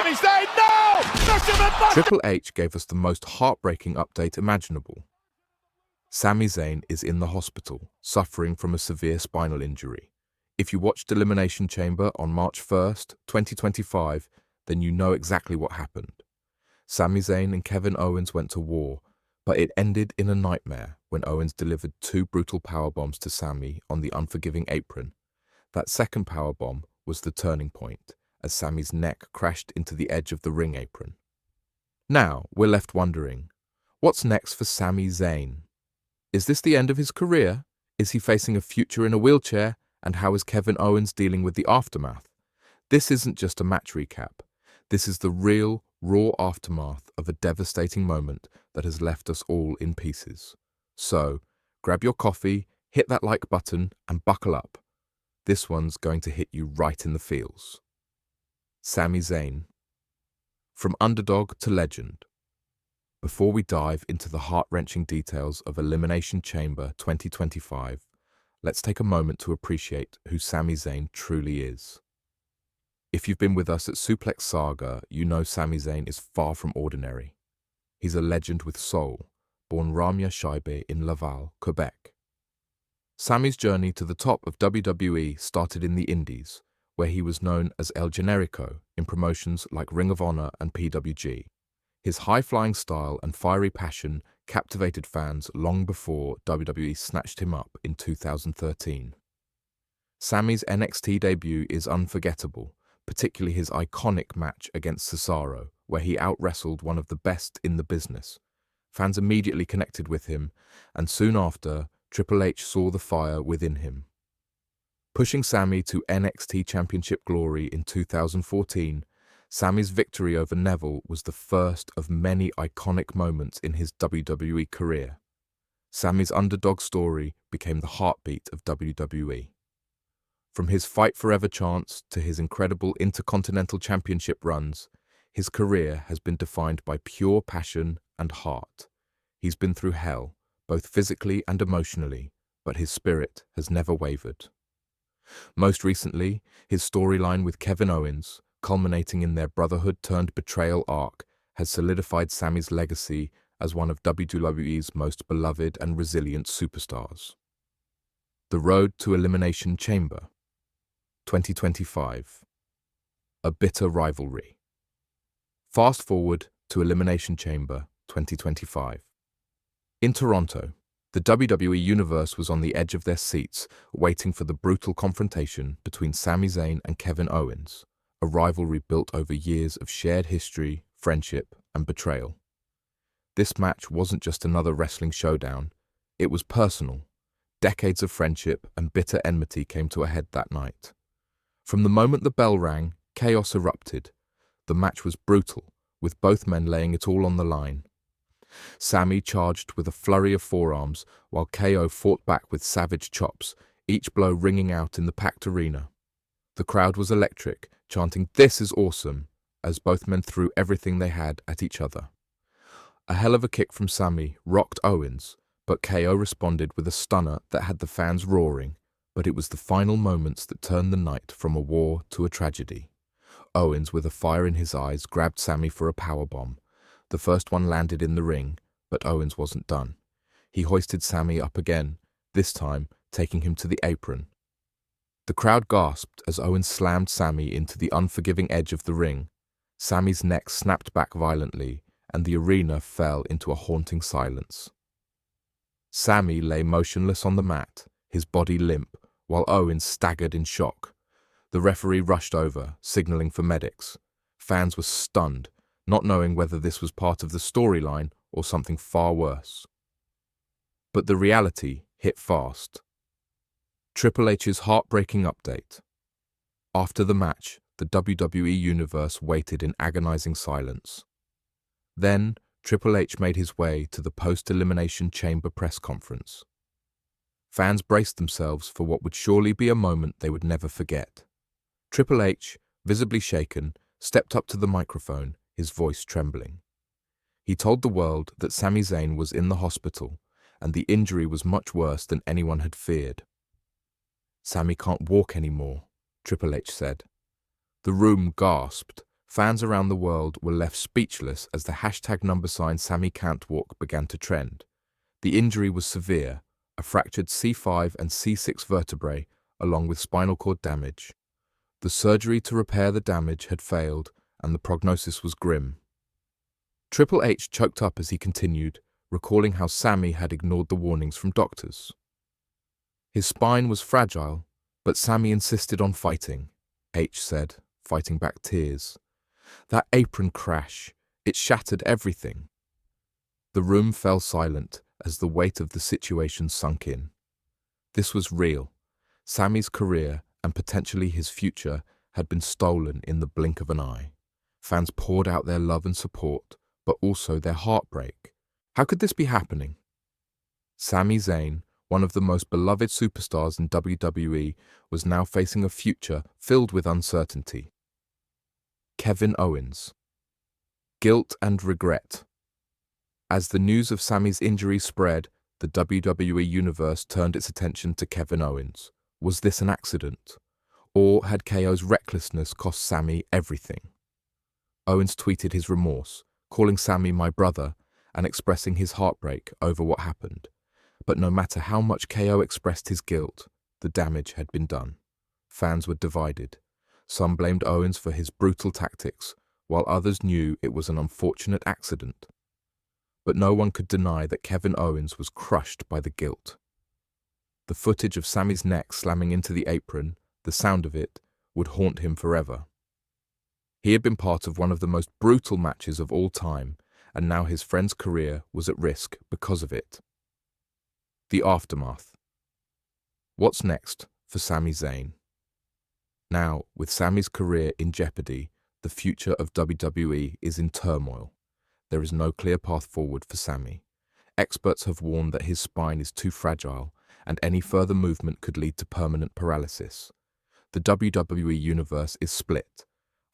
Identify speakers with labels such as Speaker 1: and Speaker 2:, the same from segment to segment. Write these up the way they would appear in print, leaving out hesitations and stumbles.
Speaker 1: Sami Zayn, no!
Speaker 2: Triple H gave us the most heartbreaking update imaginable. Sami Zayn is in the hospital, suffering from a severe spinal injury. If you watched Elimination Chamber on March 1st, 2025, then you know exactly what happened. Sami Zayn and Kevin Owens went to war, but it ended in a nightmare when Owens delivered 2 brutal powerbombs to Sami on the unforgiving apron. That second powerbomb was the turning point, as Sami's neck crashed into the edge of the ring apron. Now, we're left wondering, what's next for Sami Zayn? Is this the end of his career? Is he facing a future in a wheelchair? And how is Kevin Owens dealing with the aftermath? This isn't just a match recap. This is the real, raw aftermath of a devastating moment that has left us all in pieces. So, grab your coffee, hit that like button, and buckle up. This one's going to hit you right in the feels. Sami Zayn. From underdog to legend. Before we dive into the heart-wrenching details of Elimination Chamber 2025, let's take a moment to appreciate who Sami Zayn truly is. If you've been with us at Suplex Saga, you know Sami Zayn is far from ordinary. He's a legend with soul, born Ramya Shaibe in Laval, Quebec. Sami's journey to the top of WWE started in the Indies, where he was known as El Generico in promotions like Ring of Honor and PWG. His high-flying style and fiery passion captivated fans long before WWE snatched him up in 2013. Sami's NXT debut is unforgettable, particularly his iconic match against Cesaro, where he out-wrestled one of the best in the business. Fans immediately connected with him, and soon after, Triple H saw the fire within him. Pushing Sami to NXT Championship glory in 2014, Sami's victory over Neville was the first of many iconic moments in his WWE career. Sami's underdog story became the heartbeat of WWE. From his Fight Forever chants to his incredible Intercontinental Championship runs, his career has been defined by pure passion and heart. He's been through hell, both physically and emotionally, but his spirit has never wavered. Most recently, his storyline with Kevin Owens, culminating in their brotherhood-turned-betrayal arc, has solidified Sami's legacy as one of WWE's most beloved and resilient superstars. The Road to Elimination Chamber 2025. A bitter rivalry. Fast forward to Elimination Chamber 2025. In Toronto, the WWE Universe was on the edge of their seats, waiting for the brutal confrontation between Sami Zayn and Kevin Owens, a rivalry built over years of shared history, friendship, and betrayal. This match wasn't just another wrestling showdown, it was personal. Decades of friendship and bitter enmity came to a head that night. From the moment the bell rang, chaos erupted. The match was brutal, with both men laying it all on the line. Sami charged with a flurry of forearms, while KO fought back with savage chops, each blow ringing out in the packed arena. The crowd was electric, chanting, "This is awesome," as both men threw everything they had at each other. A hell of a kick from Sami rocked Owens, but KO responded with a stunner that had the fans roaring. But it was the final moments that turned the night from a war to a tragedy. Owens, with a fire in his eyes, grabbed Sami for a powerbomb. The first one landed in the ring, but Owens wasn't done. He hoisted Sami up again, this time taking him to the apron. The crowd gasped as Owens slammed Sami into the unforgiving edge of the ring. Sami's neck snapped back violently, and the arena fell into a haunting silence. Sami lay motionless on the mat, his body limp, while Owens staggered in shock. The referee rushed over, signaling for medics. Fans were stunned, not knowing whether this was part of the storyline or something far worse. But the reality hit fast. Triple H's heartbreaking update. After the match, the WWE Universe waited in agonizing silence. Then, Triple H made his way to the post-Elimination Chamber press conference. Fans braced themselves for what would surely be a moment they would never forget. Triple H, visibly shaken, stepped up to the microphone, his voice trembling. He told the world that Sami Zayn was in the hospital, and the injury was much worse than anyone had feared. "Sami can't walk anymore," Triple H said. The room gasped. Fans around the world were left speechless as the #sign Sami Can't Walk began to trend. The injury was severe, a fractured C5 and C6 vertebrae, along with spinal cord damage. The surgery to repair the damage had failed, and the prognosis was grim. Triple H choked up as he continued, recalling how Sami had ignored the warnings from doctors. His spine was fragile, but Sami insisted on fighting, H said, fighting back tears. That apron crash, it shattered everything. The room fell silent as the weight of the situation sunk in. This was real. Sami's career and potentially his future had been stolen in the blink of an eye. Fans poured out their love and support, but also their heartbreak. How could this be happening? Sami Zayn, one of the most beloved superstars in WWE, was now facing a future filled with uncertainty. Kevin Owens. Guilt and regret. As the news of Sami's injury spread, the WWE Universe turned its attention to Kevin Owens. Was this an accident? Or had KO's recklessness cost Sami everything? Owens tweeted his remorse, calling Sami "my brother" and expressing his heartbreak over what happened. But no matter how much KO expressed his guilt, the damage had been done. Fans were divided. Some blamed Owens for his brutal tactics, while others knew it was an unfortunate accident. But no one could deny that Kevin Owens was crushed by the guilt. The footage of Sami's neck slamming into the apron, the sound of it, would haunt him forever. He had been part of one of the most brutal matches of all time, and now his friend's career was at risk because of it. The aftermath. What's next for Sami Zayn? Now, with Sami's career in jeopardy, the future of WWE is in turmoil. There is no clear path forward for Sami. Experts have warned that his spine is too fragile, and any further movement could lead to permanent paralysis. The WWE Universe is split.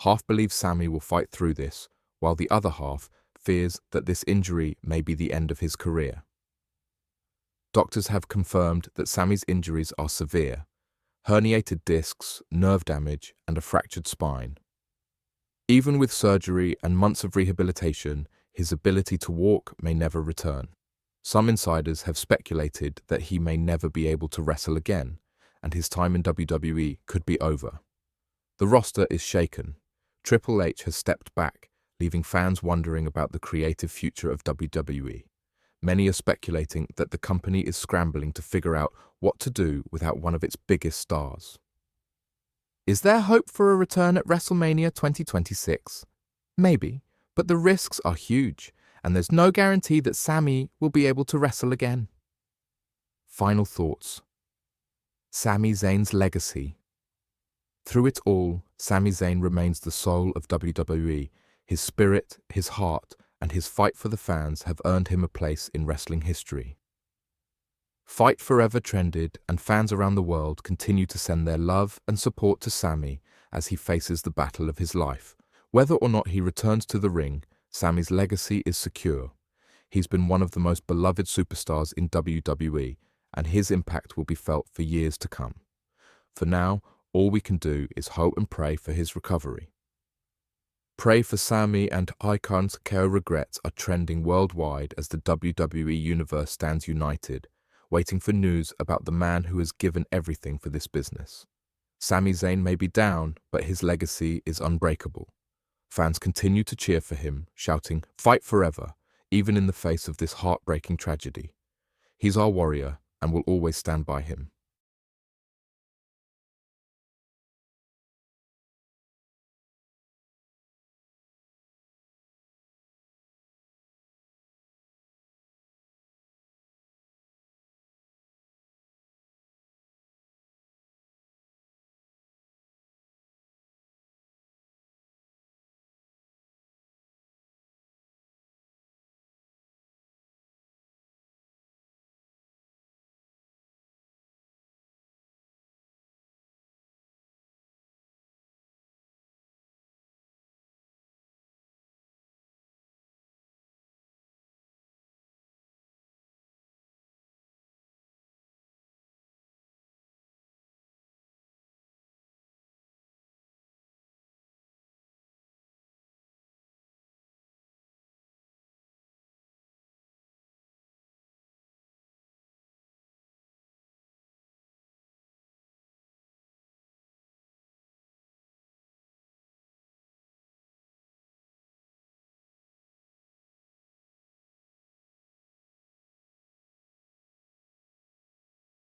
Speaker 2: Half believes Sami will fight through this, while the other half fears that this injury may be the end of his career. Doctors have confirmed that Sami's injuries are severe: herniated discs, nerve damage, and a fractured spine. Even with surgery and months of rehabilitation, his ability to walk may never return. Some insiders have speculated that he may never be able to wrestle again, and his time in WWE could be over. The roster is shaken. Triple H has stepped back, leaving fans wondering about the creative future of WWE. Many are speculating that the company is scrambling to figure out what to do without one of its biggest stars. Is there hope for a return at WrestleMania 2026? Maybe, but the risks are huge, and there's no guarantee that Sami will be able to wrestle again. Final thoughts. Sami Zayn's legacy. Through it all, Sami Zayn remains the soul of WWE. His spirit, his heart, and his fight for the fans have earned him a place in wrestling history. Fight Forever trended, and fans around the world continue to send their love and support to Sami as he faces the battle of his life. Whether or not he returns to the ring, Sami's legacy is secure. He's been one of the most beloved superstars in WWE, and his impact will be felt for years to come. For now, all we can do is hope and pray for his recovery. Pray for Sami and icons KO regrets are trending worldwide as the WWE Universe stands united, waiting for news about the man who has given everything for this business. Sami Zayn may be down, but his legacy is unbreakable. Fans continue to cheer for him, shouting, "Fight forever," even in the face of this heartbreaking tragedy. He's our warrior and will always stand by him.